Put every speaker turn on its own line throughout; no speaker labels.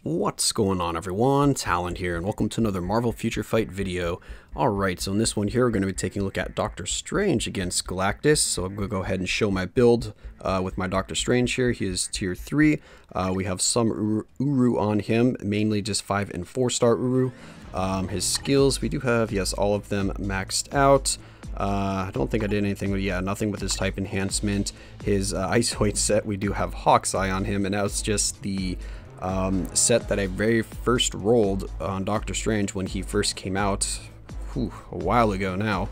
What's going on, everyone? Talen here, and welcome to another Marvel Future Fight video. Alright, so in this one here, we're going to be taking a look at Doctor Strange against Galactus. So I'm going to go ahead and show my build with my Doctor Strange here. He is tier 3. We have some Uru on him, mainly just 5 and 4 star Uru. His skills, we do have, yes, all of them maxed out. I don't think I did anything, but yeah, nothing with his type enhancement. His Isoid set, we do have Hawkeye on him, and that's just the set that I very first rolled on Doctor Strange when he first came out a while ago now.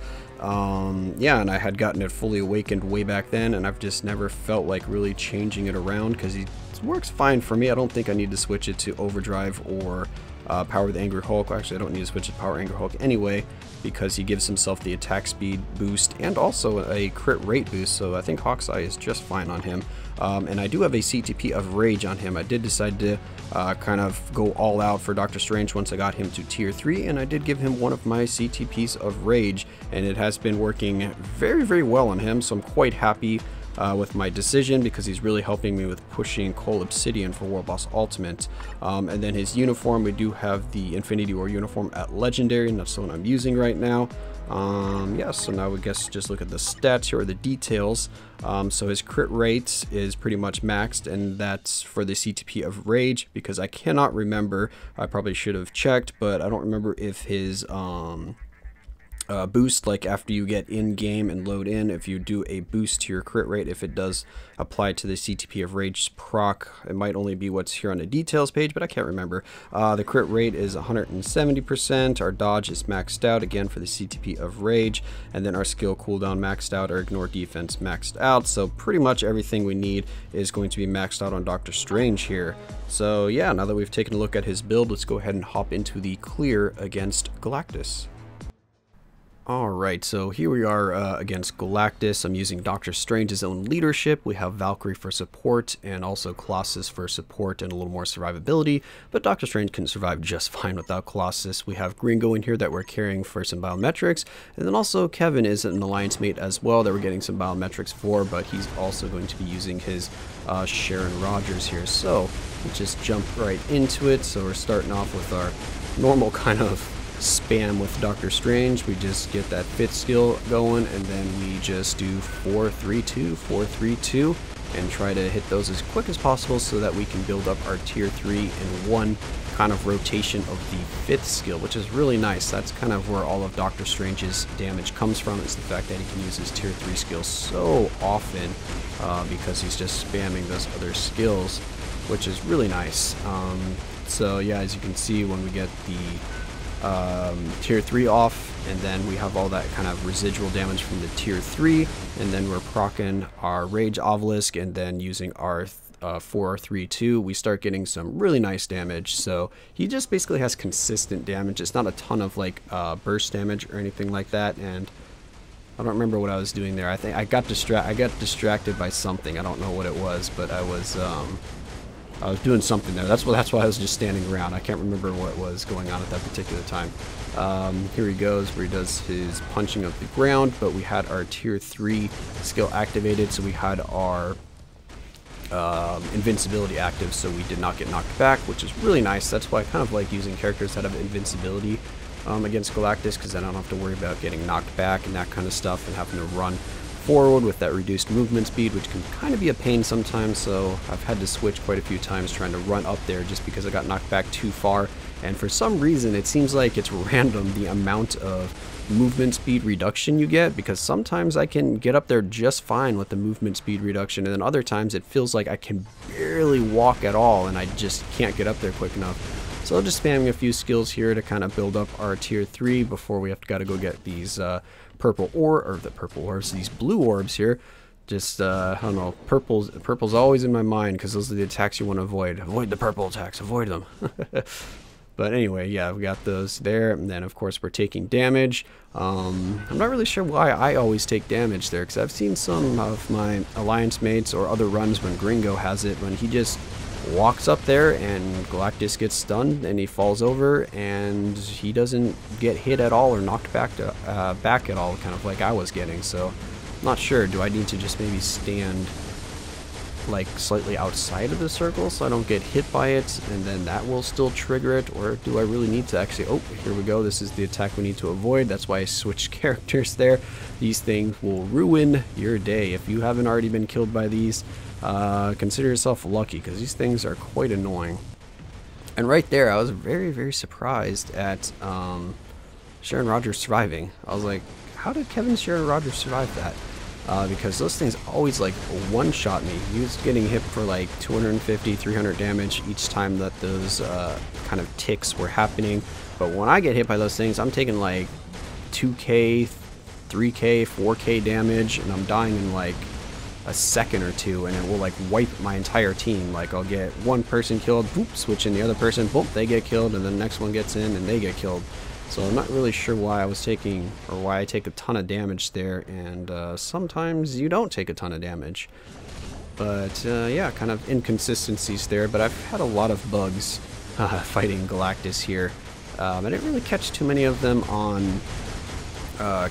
Yeah, and I had gotten it fully awakened way back then, and I've just never felt like really changing it around because it works fine for me. I don't think I need to switch it to Overdrive or Power the Angry Hulk. Actually, I don't need to switch it to Power Angry Hulk anyway, because he gives himself the attack speed boost and also a crit rate boost, so I think Hawkeye is just fine on him. And I do have a CTP of Rage on him. I did decide to kind of go all out for Doctor Strange once I got him to tier 3, and I did give him one of my CTPs of Rage, and it has been working very, very well on him, so I'm quite happy with my decision because he's really helping me with pushing Cole Obsidian for War Boss Ultimate. And then his uniform, we do have the Infinity War uniform at Legendary, and that's the one I'm using right now. Yeah, so now we guess just look at the stats here, or the details. So his crit rate is pretty much maxed, and that's for the CTP of Rage, because I cannot remember, I probably should have checked, but I don't remember if his boost, like after you get in game and load in, if you do a boost to your crit rate, if it does apply to the CTP of Rage proc, it might only be what's here on the details page, but I can't remember. The crit rate is 170%, our dodge is maxed out again for the CTP of Rage, and then our skill cooldown maxed out, our ignore defense maxed out, so pretty much everything we need is going to be maxed out on Doctor Strange here. So yeah, now that we've taken a look at his build, let's go ahead and hop into the clear against Galactus. Alright, so here we are against Galactus. I'm using Doctor Strange's own leadership. We have Valkyrie for support and also Colossus for support and a little more survivability, but Doctor Strange can survive just fine without Colossus. We have Gringo in here that we're carrying for some biometrics, and then also Kevin is an alliance mate as well that we're getting some biometrics for, but he's also going to be using his Sharon Rogers here. So we'll just jump right into it. So we're starting off with our normal kind of spam with Doctor Strange. We just get that fit skill going, and then we just do 4-3-2, 4-3-2, and try to hit those as quick as possible so that we can build up our tier 3 in one kind of rotation of the fifth skill, which is really nice. That's kind of where all of Doctor Strange's damage comes from, is the fact that he can use his tier 3 skills so often because he's just spamming those other skills, which is really nice. So yeah, as you can see, when we get the tier 3 off, and then we have all that kind of residual damage from the tier 3, and then we're proccing our Rage Obelisk, and then using our 4-3-2, we start getting some really nice damage. So he just basically has consistent damage. It's not a ton of like burst damage or anything like that, and I don't remember what I was doing there. I think I got distracted by something. I don't know what it was, but I was doing something there. That's why I was just standing around. I can't remember what was going on at that particular time. Here he goes, where he does his punching of the ground, but we had our tier 3 skill activated, so we had our invincibility active, so we did not get knocked back, which is really nice. That's why I kind of like using characters that have invincibility against Galactus, because then I don't have to worry about getting knocked back and that kind of stuff, and having to run forward with that reduced movement speed, which can kind of be a pain sometimes. So I've had to switch quite a few times trying to run up there just because I got knocked back too far, and for some reason it seems like it's random the amount of movement speed reduction you get, because sometimes I can get up there just fine with the movement speed reduction, and then other times it feels like I can barely walk at all and I just can't get up there quick enough. So just spamming a few skills here to kind of build up our tier 3 before we got to go get these these blue orbs here. Just I don't know, purple's always in my mind because those are the attacks you want to avoid. Avoid the purple attacks, avoid them. But anyway, yeah, we got those there, and then of course we're taking damage. I'm not really sure why I always take damage there, because I've seen some of my alliance mates or other runs when Gringo has it, when he just walks up there and Galactus gets stunned and he falls over and he doesn't get hit at all or knocked back at all, kind of like I was getting. So I'm not sure, do I need to just maybe stand like slightly outside of the circle so I don't get hit by it, and then that will still trigger it? Or do I really need to actually... Oh, here we go. This is the attack we need to avoid. That's why I switched characters there. These things will ruin your day. If you haven't already been killed by these, consider yourself lucky, because these things are quite annoying. And right there, I was very, very surprised at Sharon Rogers surviving. I was like, how did Kevin Sharon Rogers survive that? Because those things always like one-shot me. He was getting hit for like 250, 300 damage each time that those kind of ticks were happening. But when I get hit by those things, I'm taking like 2k, 3k, 4k damage, and I'm dying in like a second or two, and it will like wipe my entire team. Like I'll get one person killed, boop, switch in the other person, boop, they get killed, and then the next one gets in and they get killed. So I'm not really sure why I was taking, or why I take a ton of damage there, and sometimes you don't take a ton of damage. But yeah, kind of inconsistencies there, but I've had a lot of bugs fighting Galactus here. I didn't really catch too many of them on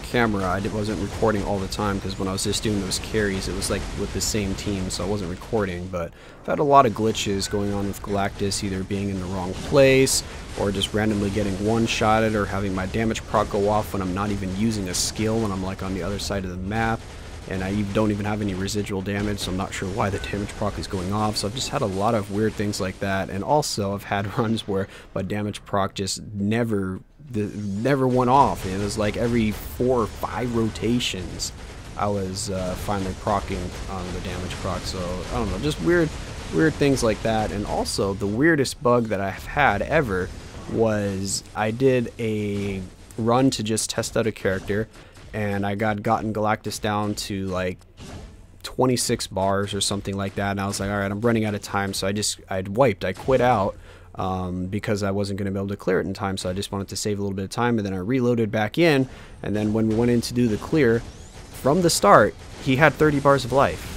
camera. I wasn't recording all the time, because when I was just doing those carries, it was like with the same team, so I wasn't recording. But I've had a lot of glitches going on with Galactus, either being in the wrong place, or just randomly getting one-shotted, or having my damage proc go off when I'm not even using a skill, when I'm like on the other side of the map, and I don't even have any residual damage, so I'm not sure why the damage proc is going off. So I've just had a lot of weird things like that, and also I've had runs where my damage proc just never went off. It was like every 4 or 5 rotations I was finally proccing on the damage proc. So I don't know, just weird things like that. And also the weirdest bug that I've had ever was I did a run to just test out a character, and I gotten Galactus down to like 26 bars or something like that, and I was like, alright, I'm running out of time, so I'd wiped, I quit out, because I wasn't going to be able to clear it in time, so I just wanted to save a little bit of time, and then I reloaded back in, and then when we went in to do the clear, from the start, he had 30 bars of life.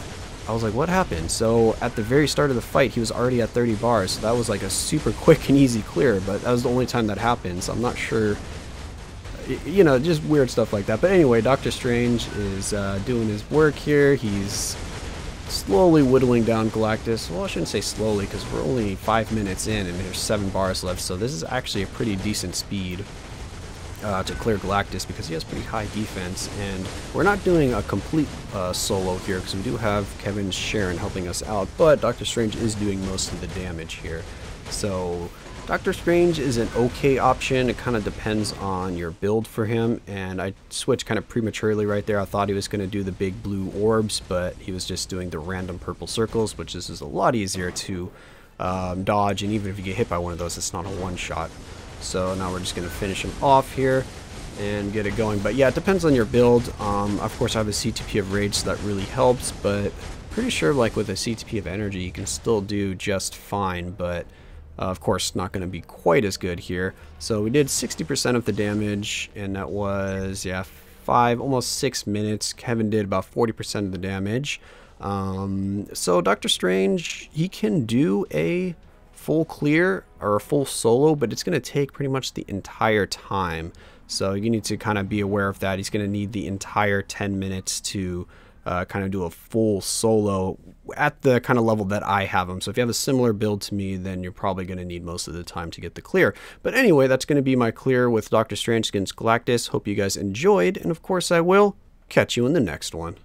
I was like, what happened? So at the very start of the fight, he was already at 30 bars, so that was like a super quick and easy clear, but that was the only time that happened, so I'm not sure, you know, just weird stuff like that. But anyway, Doctor Strange is doing his work here. He's slowly whittling down Galactus. Well, I shouldn't say slowly, because we're only 5 minutes in and there's 7 bars left, so this is actually a pretty decent speed to clear Galactus, because he has pretty high defense. And we're not doing a complete solo here, because we do have Kevin Sharon helping us out, but Doctor Strange is doing most of the damage here. So Doctor Strange is an okay option. It kind of depends on your build for him, and I switched kind of prematurely right there. I thought he was going to do the big blue orbs, but he was just doing the random purple circles, which is a lot easier to dodge, and even if you get hit by one of those, it's not a one-shot. So now we're just going to finish him off here and get it going. But yeah, it depends on your build. Of course, I have a CTP of Rage, so that really helps, but pretty sure like with a CTP of Energy, you can still do just fine, but of course, not going to be quite as good here. So we did 60% of the damage, and that was, yeah, almost 6 minutes. Kevin did about 40% of the damage. So Doctor Strange, he can do a full clear or a full solo, but it's going to take pretty much the entire time. So you need to kind of be aware of that. He's going to need the entire 10 minutes to kind of do a full solo at the kind of level that I have him. So if you have a similar build to me, then you're probably going to need most of the time to get the clear. But anyway, that's going to be my clear with Doctor Strange against Galactus. Hope you guys enjoyed, and of course I will catch you in the next one.